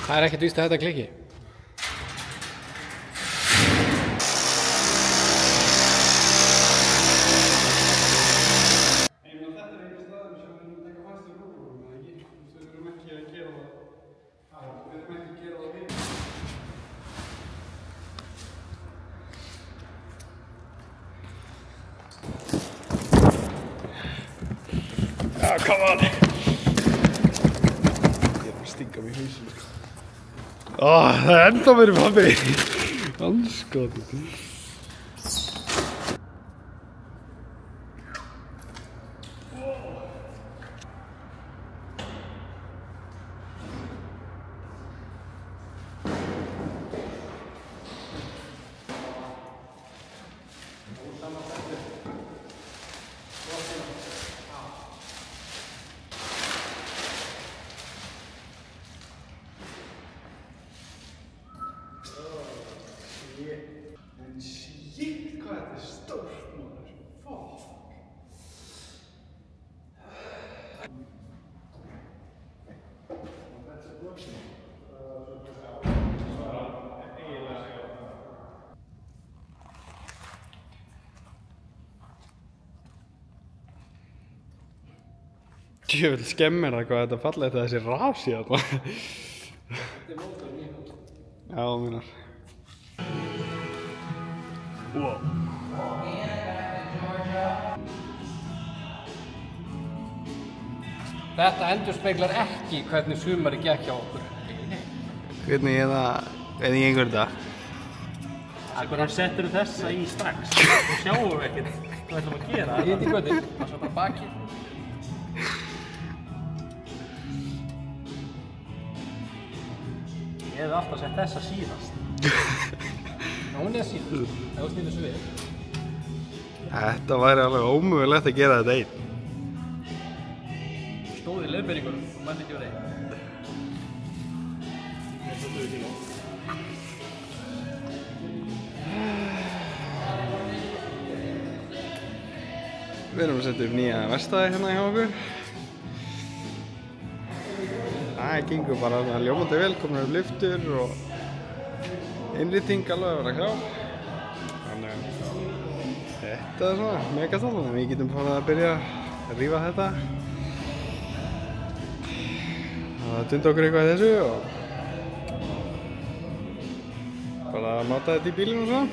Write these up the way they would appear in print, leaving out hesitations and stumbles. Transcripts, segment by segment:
Það ekkert víst að þetta klikki. Oh, come on! Ég bara stinga mig í hausinn, sko. Það enda mér í pabbi. Andskotið. En shit, hvað þetta stórt, maður. Fuck. Djöfull skemmir það hvað þetta fallegt að þessi rasi þarna. Þetta mótor mjög. Já, mínar. Wow. Þetta endurspeglar ekki hvernig sumari gekk hjá okkur. Hvernig ég gengur þetta? Hvernig settur þessa í strax? Þú sjáum ekkert hvað ætlum að gera. Hitt í göttin. Það svo bara bakið. Ég hefði alltaf sett þessa síðast. Hún síðast, ef þú snýtur svo við. Þetta væri alveg ómögulegt að gera þetta einn. Stóð í leiðbeiningunum og mann ekki verið einn. Við erum að setja upp nýja verkstæði hérna hjá okkur. Það gengur bara ljómandi vel, komur upp lyftur og innrétting alveg að vera klár. Þannig að þetta er svona megastórt, þannig að við getum farið að byrja að rífa þetta. Það dunda okkur eitthvað í þessu og bara að máta þetta í bílinn og svona.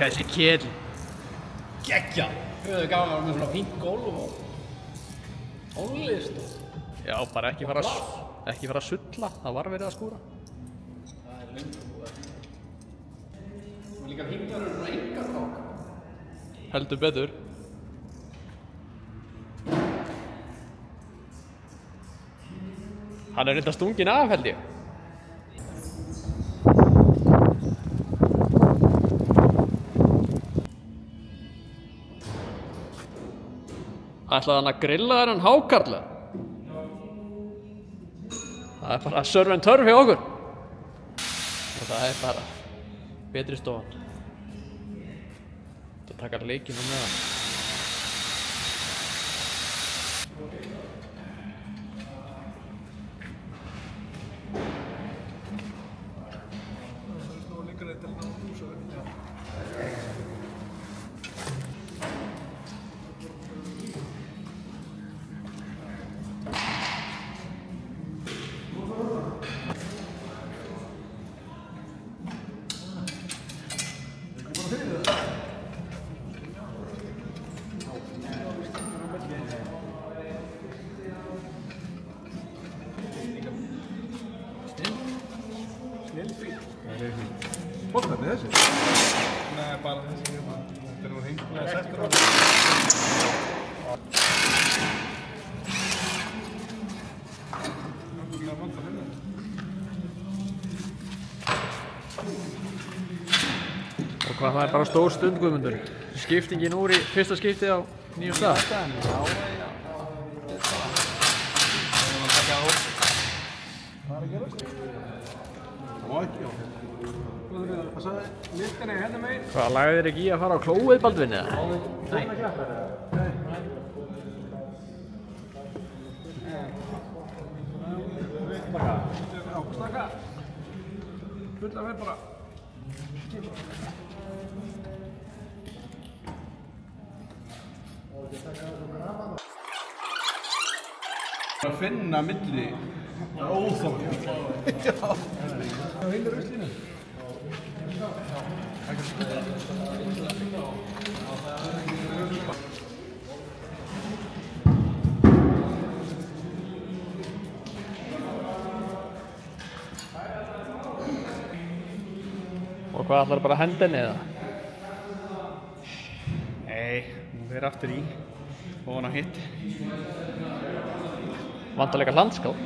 Þessi kjell. Geggjað! Höfðu gaman að vera með svona fínt gólf og ólist og... Já, bara ekki fara að sulla. Það var verið að skúra. Það er löngu búið. Og líka fínt að vera svona engar kák. Heldur betur. Hann er reynda stungin af, held ég. Ætlaði hann að grilla þennan hákarla? Það er bara surf and turf hjá okkur. Og það er bara betri stofan. Það taka leikinn á meðan. Boltarnir þessi? Nei, bara þessi hérna. Þetta er nú hengilega settur á það. Og hvað, það er bara stór stund, Guðmundur. Skiptingin úr í fyrsta skiptið á nýjum stað. Já. Hvað er að gera? Það má ekki á. Hvað sagði lyktinni hérna megin? Hvað, lagði þér ekki í að fara á klóið, Baldvin, eða? Nei. Snakka. Fulla vel bara. Að finna milli óþátt. Já. Það heilir ruslinu. Og hvað, ætlar bara að henda henni, eða? Nei, hún fer aftur í. Ofan á hitt. Vantarleika hlandskál.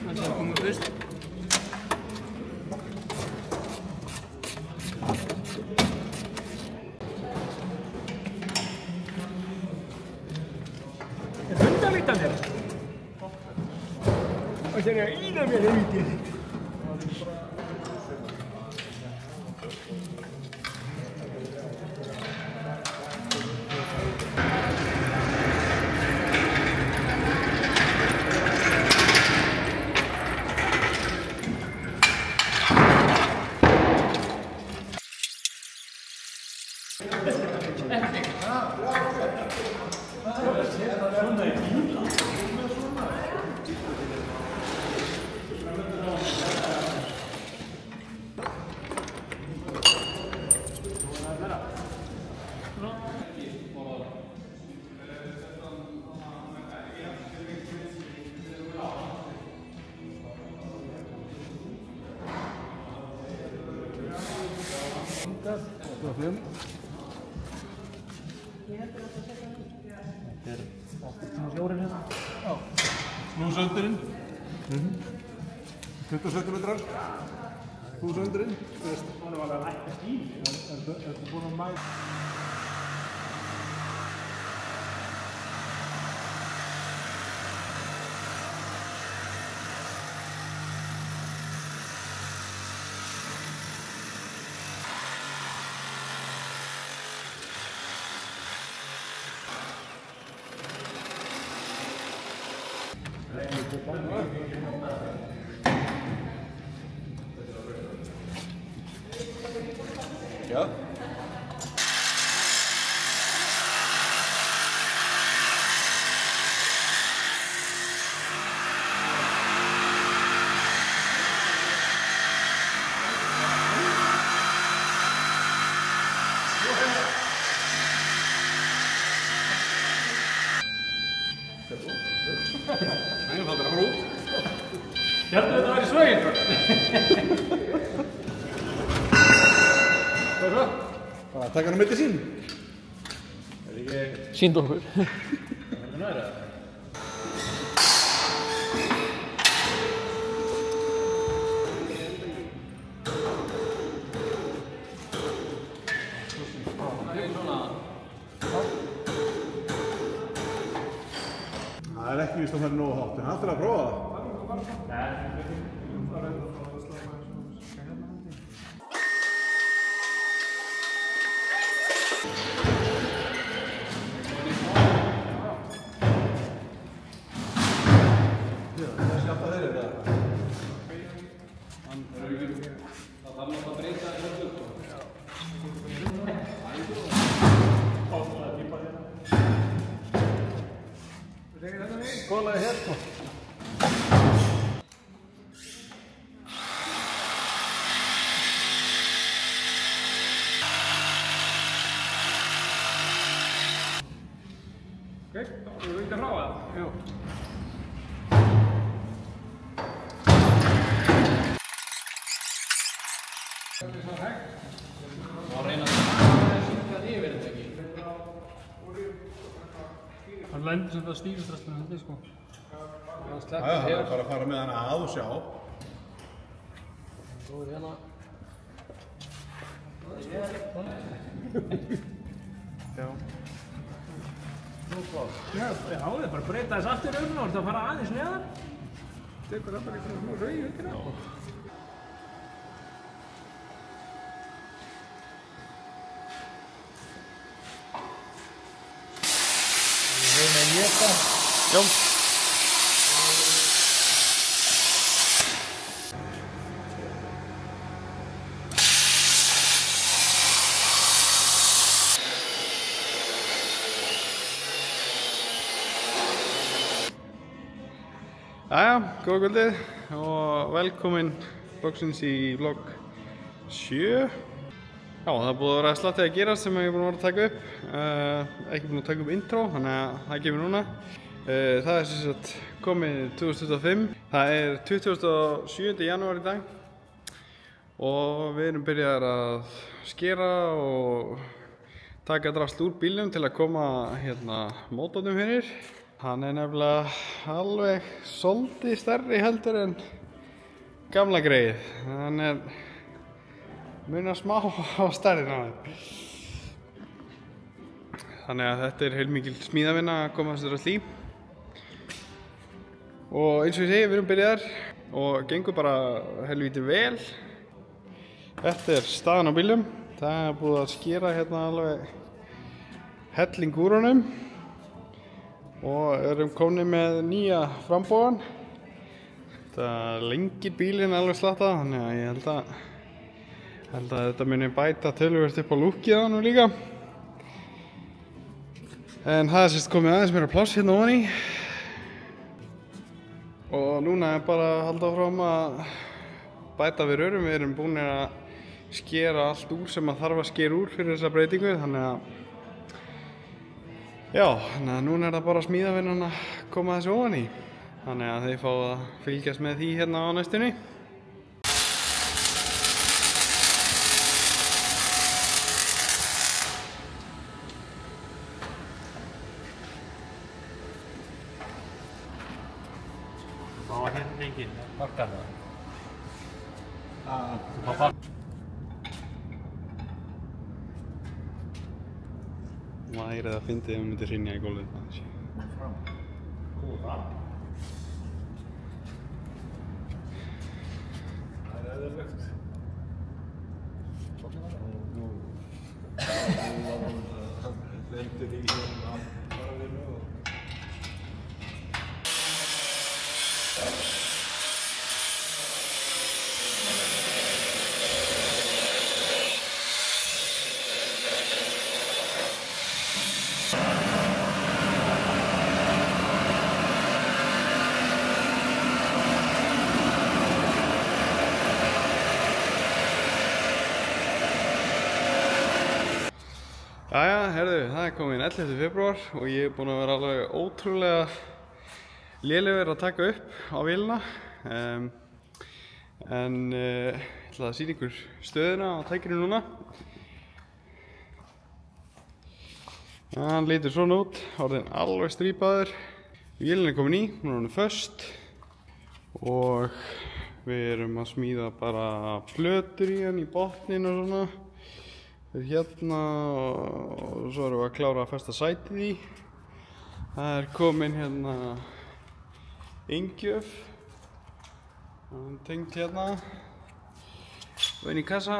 Það er komið fyrst. Hundalítanir. Og þeir eru að ína mér heimítið. Snúsöndurinn. 20 cm. Snúsöndurinn. Það var alveg að lækka skín. Ertu búinn að mæta? Ja. Nei, það er að út. Hérna þetta væri sveginn. Hvað er það? Bara taka hann á milli sín. Sýnd okkur. Hérna er það. Það er ekki víst að það er nógu hátt, en hann þarf að prófa það. Skólaði hér sko. Ok, þá erum við ekki að hraða það. Jú. Og reyna að það yfir þetta ekki. lendir sem það stýristrast með þetta, sko. Það er bara að fara með hana að og sjá. Svo hérna. Já. Já, það er bara að breyta þess aftur og það að fara aðeins neðar. Tekur það bara eitthvað smá rauð út í það. Við höfum að éta. Já. Jæja, góða kvöldið og velkomin loksins í vlog 7. Já, það er búið að vera slattið að gerast sem ég er búin að vera að taka upp. Ekki búin að taka upp intro, þannig að það kemur núna. Það er sem sagt komið 2025. Það er 27. janúar í dag og við erum byrjaðir að skera og taka drasl úr bílnum til að koma hérna mótornum fyrir. Hann er nefnilega alveg svolítið stærri heldur en gamla greið. Hann er munar smá á stærðin á þeim. Þannig að þetta er heilmikil smíðavinna að koma þessu drasl í. Og eins og ég segi, við erum byrjaðir og gengur bara helvítið vel. Þetta er staðan á bílnum. Það er búið að skera hérna alveg helling úr honum. Og erum komnir með nýja frambóðan. Það lengir bílinn alveg slatta, þannig að ég held að þetta muni bæta töluvert upp á lúkið á hann líka. En það er sérst komið aðeins meira pláss hérna ofan í. Og núna er bara að halda áfram að bæta við rörum. Við erum búin að skera allt úr sem að þarf að skera úr fyrir þessa breytingu, þannig að já, þannig að núna er það bara smíðavinnan að koma þessu ofan í. Þannig að þið fáið að fylgjast með því hérna á næstunni. Það var hérna enginn, parkar það. Væri það fyndið ef hún myndi hrynja í gólfið aðeins. Góða. Það er eðlilegt. Nú var hún lendir í hérna bara við nú. Jæja, herðu, það er komin 11. febrúar og ég er búinn að vera alveg ótrúlega lélegur að taka upp á vélina. Ég ætla að sýna ykkur stöðuna á tækinu núna. Hann lítur svona út, orðinn alveg strípaður. Vélin er komin í, hún er orðin föst og við erum að smíða bara plötur í hann í botnin og svona. Hérna og svo erum við að klára að festa sætið í. Það er komin hérna inngjöf. Það er tengt hérna. Og inn í kassa,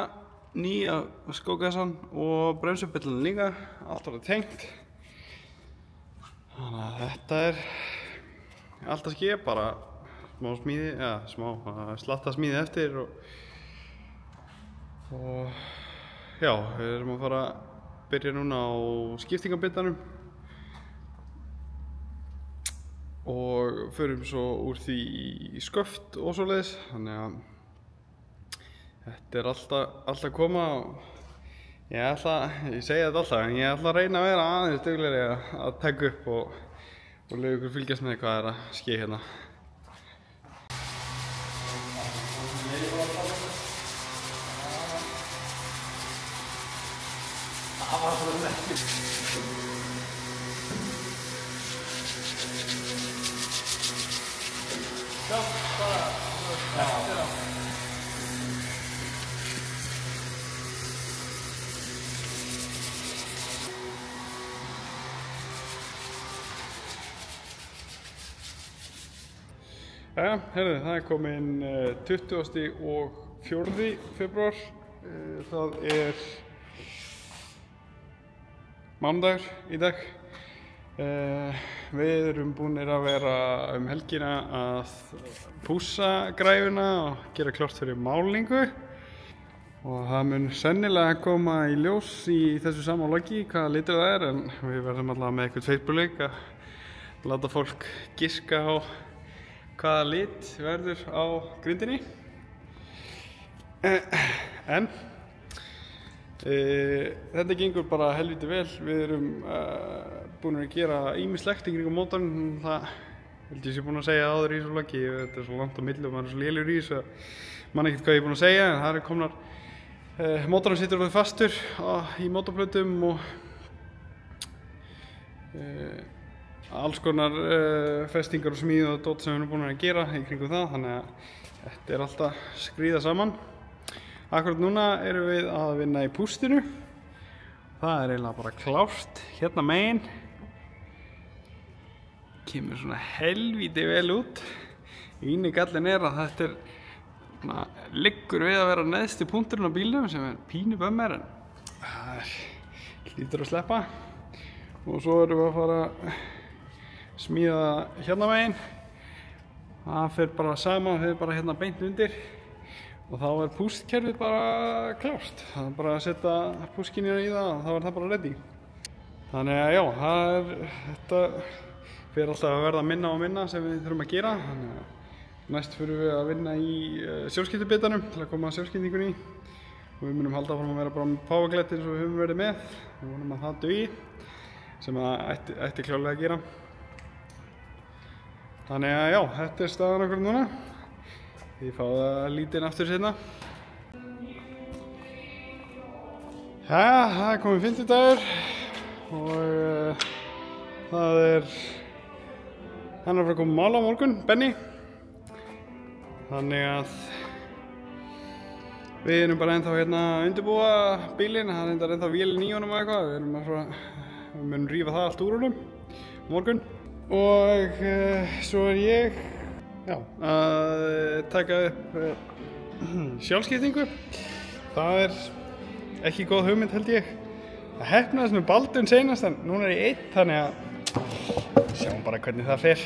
nýja skókassan og bremsubillin líka. Allt var tengt. Þannig að þetta er allt að ske, bara smá smíði, slatta smíði eftir og já, við erum að fara að byrja núna á skiptingarbittanum og förum svo úr því í sköft og svoleiðis. Þannig að þetta er alltaf að koma og ég segi þetta alltaf, en ég ætla að reyna að vera aðeins duglegri að taka upp og leyfa ykkur fylgjast með hvað er að ske hérna. Já, bara... Já. Jæja, herðu, það kominn 20. og 4. febrúar. Það mánudagur í dag. Við erum búinir að vera helgina að pússa græfuna og gera klárt fyrir málingu. Og það mun sennilega koma í ljós í þessu sama loggi hvaða litur það en við verðum allavega með eitthvað Facebook-leik að láta fólk giska á hvaða lit verður á grindinni. En þetta gengur bara helviti vel. Við erum búin að gera ýmislegt í kringum mótorinn. Það held ég sé búin að segja áður í þessu loggi. Þetta svo langt á milli og maður svo lélegur í þessu að man ekkert hvað ég búin að segja. En það komnar mótorinn situr alveg fastur í mótorplötum og alls konar festingar og smíð og dót sem við erum búin að gera í kringum það, þannig að þetta alltaf skríða saman. Akkurat núna erum við að vinna í pústinu. Það eiginlega bara klárt hérna megin. Kemur svona helvíti vel út. Eini gallinn að þetta liggur við að vera neðsti punkturinn á bílnum sem pínu bömmir en það hlýtur að sleppa. Og svo erum við að fara smíða hérna megin. Það fer bara saman, það fer bara hérna beint undir og þá pústkerfið bara klárt. Það bara að setja púskinina í það og þá það bara ready. Þannig að já, þetta fer alltaf að verða minna og minna sem við þurfum að gera. Þannig að næst fyrir við að vinna í sjálfskiptubitanum til að koma sjálfskiptingunni í. Og við munum halda áfram að vera bara með powerglætt eins og við höfum verið með. Við vonum að það dugi sem að ætti klárlega að gera. Þannig að já, þetta staðan okkur núna. Þið fáið að líta inn aftur seinna. Jæja, það komið 50 dagur og það hann að fara að koma mála á morgun, Benny. Þannig að við erum bara ennþá hérna að undirbúa bílinn. Það ennþá vélinn í honum og eitthvað. Við munum rífa það allt úr honum morgun. Og svo ég að taka upp sjálfskiptingu. Það ekki góð hugmynd held ég. Það heppnaðist með Baldun seinast en núna ég einn þannig að sjáum bara hvernig það fer.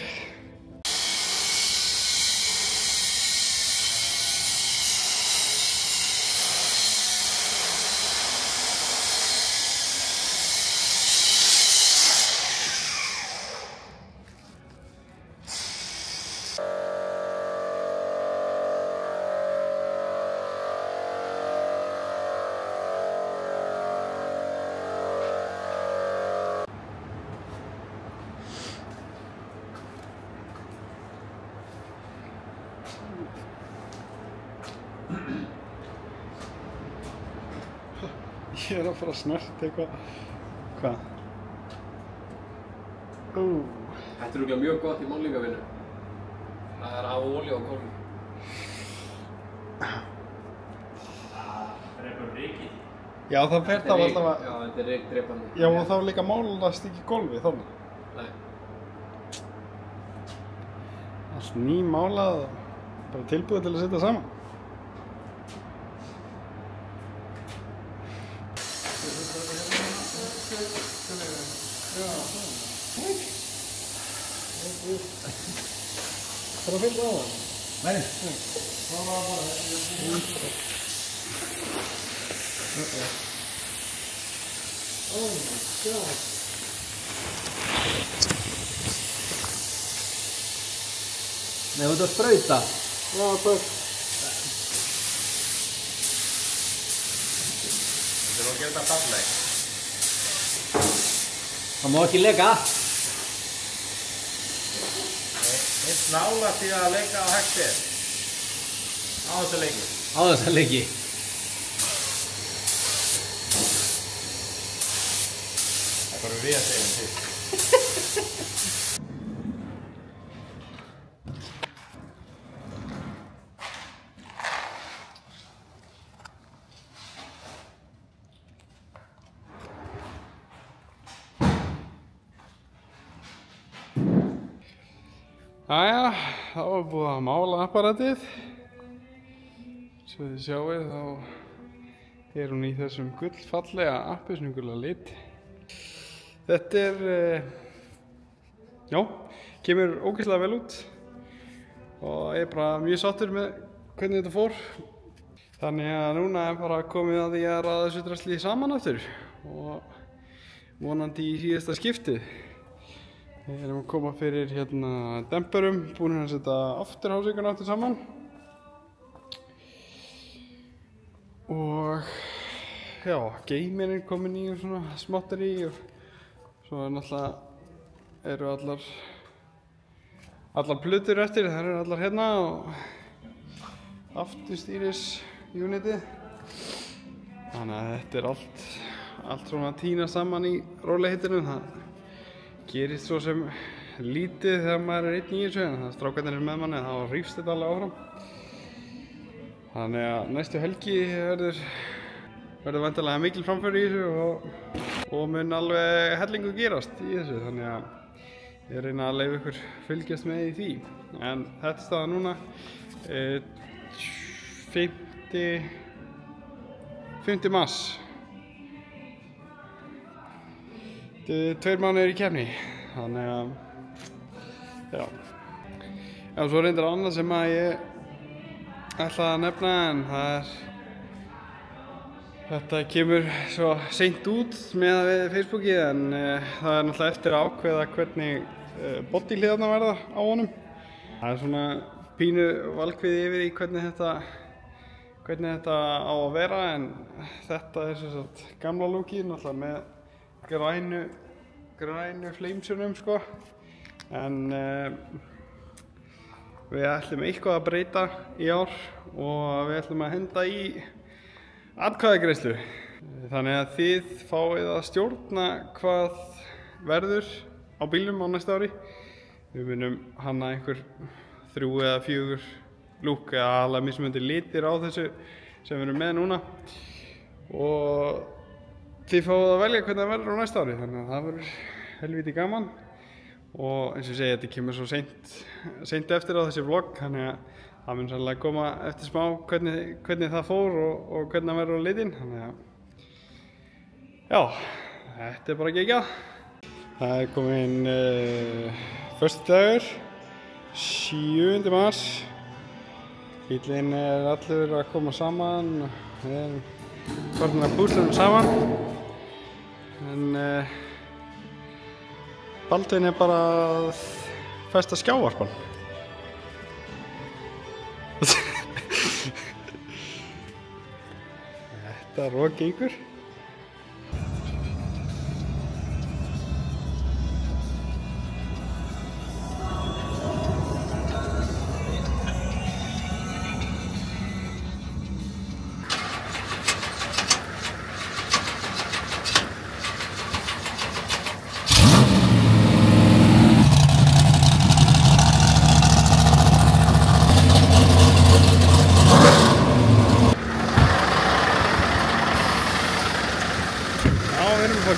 Ég að fara að snert eitthvað. Hvað? Þetta örugglega mjög gott í málingavinnu. Það af olíu á gólfinu. Það bara rykið. Já, það fer þá alltaf að... Já, þetta rykdrepandi. Já, og þá líka málast ekki gólfið þannig. Nei. Allt nýmálað, bara tilbúið til að setja saman. Það að fylgja á það? Nei. Það var bara... Oh my god. Nei, þú ert að sprauta. Já, takk. Þetta var að gera þetta falleg. Það má ekki leka. Eitt nálægt í að leika á hægt er. Á þessa leiki. Á þessa leiki. Það bara við að segja til. Jæja, þá er búið að mála apparatið. Svo þið sjáið þá er hún í þessum gullfallega appelsínugula lit. Þetta já, kemur ógeðslega vel út og ég er bara mjög sáttur með hvernig þetta fór. Þannig að núna er bara komið að því að raða þessu drasli saman aftur og vonandi í síðasta skiptið. Við erum að koma fyrir hérna dempurum, búin að setja afturhásinguna aftur saman. Og já, geiminn er komin í svona smátteri og svo náttúrulega eru allar plötur eftir, þær eru allar hérna og afturstýris unitið. Þannig að þetta er allt svona að tína saman í rólegheitunum. Það gerist svo sem lítið þegar maður er einn í þessu, en það strákarnir er með manni, þá rífst þetta alveg áfram. Þannig að næstu helgi verður væntanlega mikil framför í þessu og mun alveg hellingu gerast í þessu, þannig að ég reyna að leyfa ykkur fylgjast með í því. En þetta er staðan núna 5. mars. Þetta er 2 mánuðir í keppni, þannig að já. Já, svo reyndar annað sem að ég ætla að nefna, en þetta kemur svo seint út með við Facebookið, en það er náttúrulega eftir að ákveða hvernig bodyhliðarnar verða á honum. Það er svona pínu valkvíði yfir í hvernig þetta á að vera, en þetta er sem sagt gamla lúkið, náttúrulega með grænu fleimsunum sko, en við ætlum eitthvað að breyta í ár og við ætlum að henda í atkvæðagreiðslu. Þannig að þið fáið að stjórna hvað verður á bílnum á næsta ári. Við munum hanna einhver 3 eða 4 lúk eða alveg mismunandi litir á þessu sem við erum með núna og þið fáið að velja hvernig það verður á næsta ári, þannig að það verður helviti gaman. Og eins og ég segi, þetta kemur svo seint eftir á þessi vlogg, þannig að það mun sannlega koma eftir smá hvernig það fór og hvernig það verður á litinn. Þannig að já, þetta er bara geggjað. Það er komin föstudagur, 7. mars. Bíllinn er allur að koma saman, við erum farin að púsla saman. En Baldvin er bara að festa skjávarpann. Þetta gengur.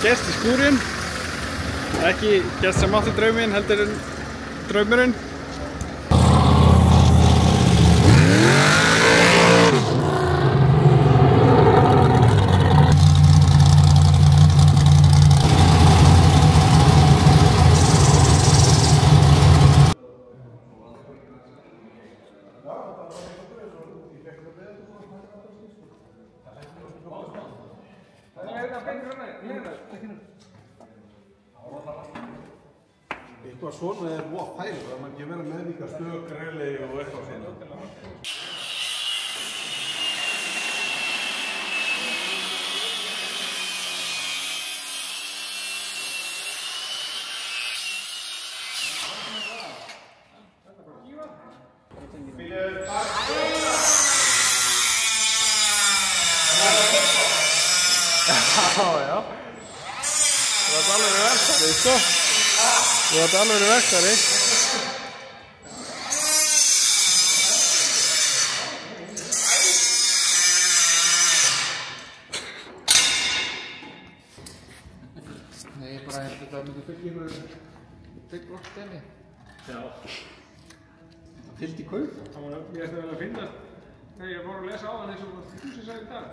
Gest í skúrinn, ekki gest sem átti drauminn, heldur en draumurinn. Eitthvað svona er voða færi, það er ekki verið með líka stök, relay og eitthvað svona. Já. Þú ert alveg verkari, sko. Þú ert alveg verkari. Nei, ég bara held að það myndi fylgja ykkur byggblokkstæmi. Já. Fyllt í kaup. Það var mér eftir að finnast þegar ég fór að lesa á hann eins og þú sem sagði í dag.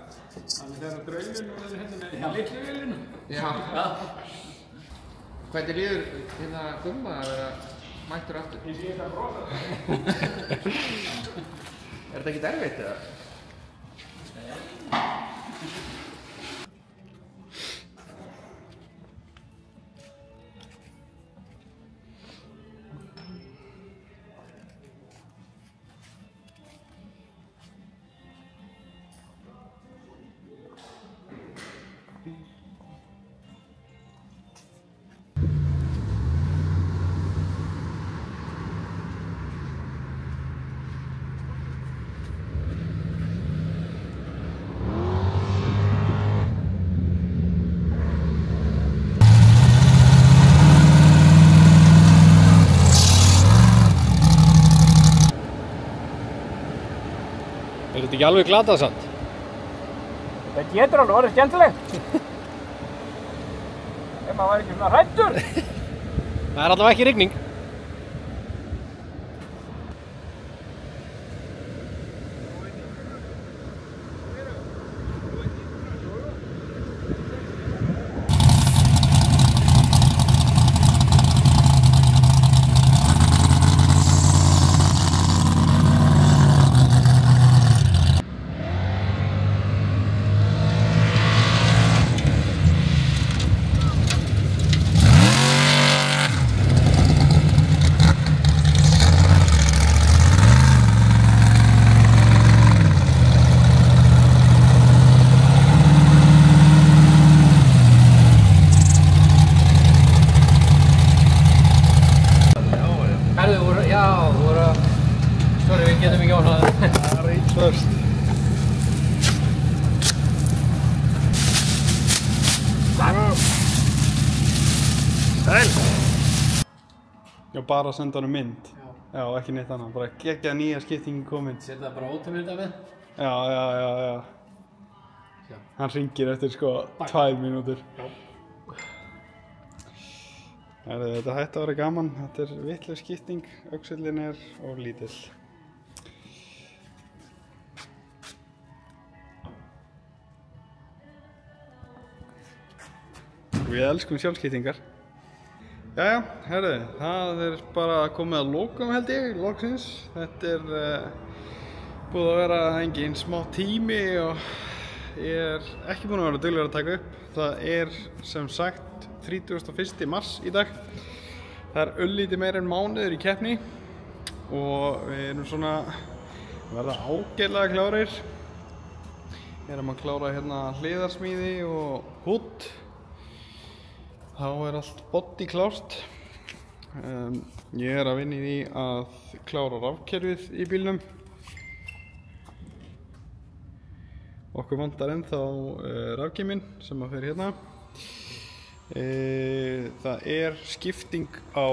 Þannig þegar drauminn og þessi hérna með litlu vélina. Já. Hvernig líður hérna Gumma að vera mættur aftur? Ég sé þetta að brosa. Er þetta ekkert erfitt eða? Er þetta ekki alveg glatað samt? Það getur alveg orðið skemmtilegt. Ef maður væri ekki svona hræddur. Það er allavega ekki rigning. Sorry, við getum ekki ánað. Það er eitt först. Sæl! Já, bara að senda hann mynd. Já, ekki neitt annað. Bara geggja nýja skiptingin komin. Sér það bara ótumilda við? Já. Hann hringir eftir sko 2 mínútur. Þetta hætti að vera gaman. Þetta er vitlaus skipting. Öxullin er of lítill. Við elskum sjálfskiptingar. Jæja, herðu, það er bara komið að lokum held ég, loksins. Þetta er búið að vera engin smá tími og ég er ekki búinn að vera duglegur að taka upp. Það er sem sagt 31. mars í dag. Það er öllítið meira en mánuður í keppni og við erum svona verða ágætlega klárir. Við erum að klára hérna hliðarsmíði og húdd. Þá er allt body klárt. Ég er að vinna í því að klára rafkerfið í bílnum. Okkur vantar ennþá rafgeyminn sem að fer hérna. Það er skipting á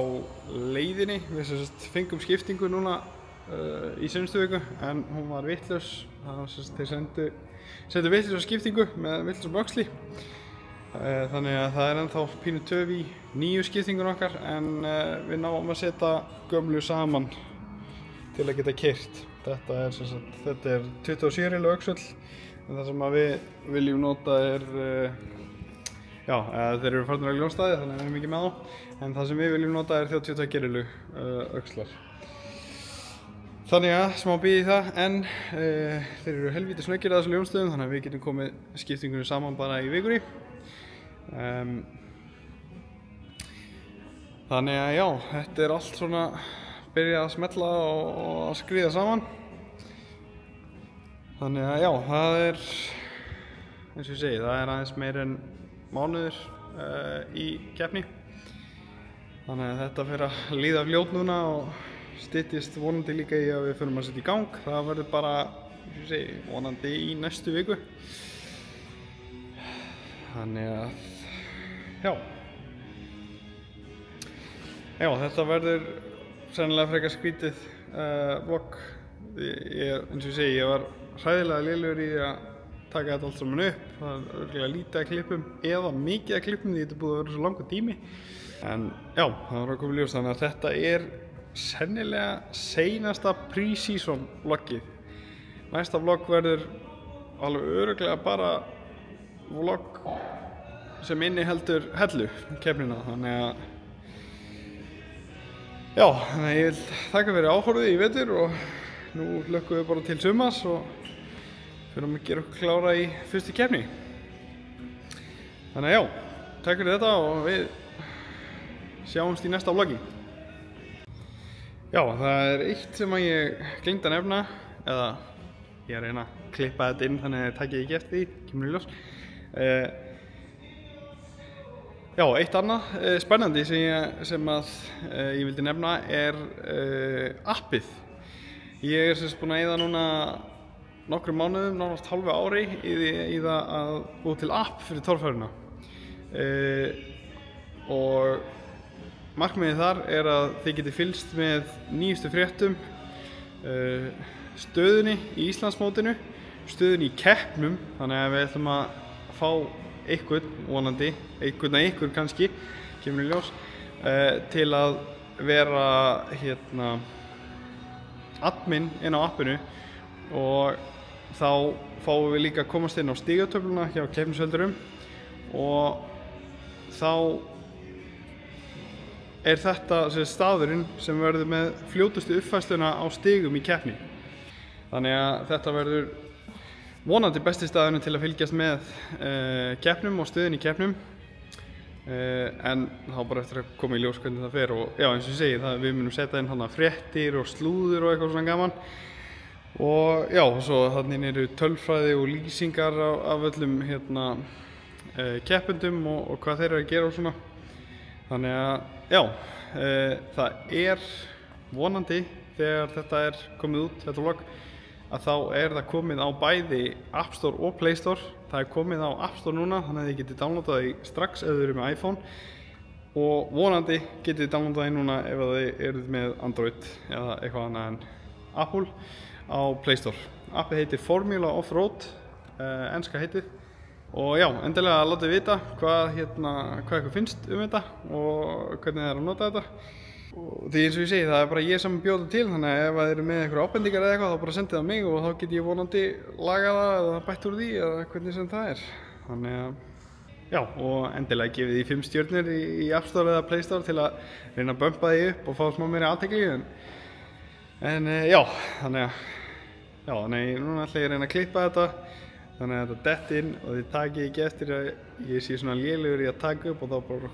leiðinni. Við fengum skiptingu núna í seinustu viku en hún var vitlaus. Þeir sendu vitlausa skiptingu með vitlausum öxli. Þannig að það er ennþá pínu töf í nýju skiptingun okkar en við náum að setja gömlu saman til að geta keyrt. Þetta er 27 ril öxull en það sem að við viljum nota er þeir eru farnir á ljónstaði þannig að við erum ekki með þá en það sem við viljum nota er 32 rilu öxlar. Þannig að smá bíð í það en þeir eru helvíti snöggir að þessu ljónstöðum þannig að við getum komið skiptingunni saman bara í vikunni. Þannig að já, þetta er allt svona byrjað að smella og að skríða saman. Þannig að já, það er eins og ég segi, það er aðeins meir en mánuður í keppni. Þannig að þetta fer að líða fljótt núna og styttist vonandi líka í að við förum að setja í gang. Það verður bara, eins og ég segi, vonandi í næstu viku. Þannig að já, þetta verður sennilega frekar skrítið vlogg. Eins og ég segi, ég var hræðilega lélegur í að taka þetta allt saman upp. Það er örgulega lítið að klippum eða mikið að klippum því þetta er búið að vera svo langur tími. En já, það var að koma í ljós þannig að þetta er sennilega seinasta pre-season vloggið. Næsta vlogg verður alveg örugglega bara vlogg sem inniheldur hellu keppnina, þannig að já, þannig að ég vil þakka fyrir áhorfið í vetur og nú hlökkum við bara til sumars og fyrir að gera okkur klára í fyrstu keppni. Þannig að já, takk fyrir þetta og við sjáumst í næsta vloggi. Já, það er eitt sem að ég gleymdi að nefna, eða ég er að reyna að klippa þetta inn þannig að það takk ég ekki eftir því, kemur í ljós. Já, eitt annað spennandi sem ég vildi nefna er appið. Ég er búinn að eyða núna nokkrum mánuðum, nánast hálfu ári í það að búa til app fyrir torfæruna. Og markmiðið þar er að þið geti fylgst með nýjustu fréttum, stöðunni í Íslandsmótinu, stöðunni í keppnum, þannig að við ætlum að fá einhvern, vonandi, einhver kannski, kemur í ljós, til að vera admin inn á appinu og þá fáum við líka að komast inn á stigatöfluna hjá keppnisveldurum og þá er þetta staðurinn sem verður með fljótustu uppfærsluna á stigum í keppni. Þannig að þetta verður vonandi besti staðurinn til að fylgjast með keppnum og stöðin í keppnum, en þá bara eftir að koma í ljós hvernig það fer. Og já, eins og ég segi, við munum setja inn fréttir og slúður og eitthvað svona gaman. Og já, svo þannig eru tölfræði og lýsingar af öllum keppendum og hvað þeir eru að gera og svona. Þannig að já, það er vonandi þegar þetta er komið út, þetta vlogg, að þá er það komið á bæði App Store og Play Store. Það er komið á App Store núna, þannig að þið getið downloadað því strax ef þið eru með iPhone og vonandi getið þið downloadað því núna ef þið eruð með Android eða eitthvað annað en Apple á Play Store. Appið heitir Formula Offroad, enska heitið. Og já, endilega látið vita hvað ykkur finnst þetta og hvernig það er að nota þetta. Og því eins og ég segi, það er bara ég sem bjóð þetta til, þannig að ef það eru með einhverja ábendingar eða eitthvað þá bara sendið það mig og þá get ég vonandi lagað það eða bætt úr því eða hvernig sem það er. Þannig að já, og endilega gefið því 5 stjörnur í App Store eða Play Store til að reyna að bumpa því upp og fá smá meiri athygli. En já, þannig núna ætla ég að reyna að klippa þetta. Þannig að þetta detti inn og þið takið ekki eftir að ég sé svona lélegur í að taka upp og þá bara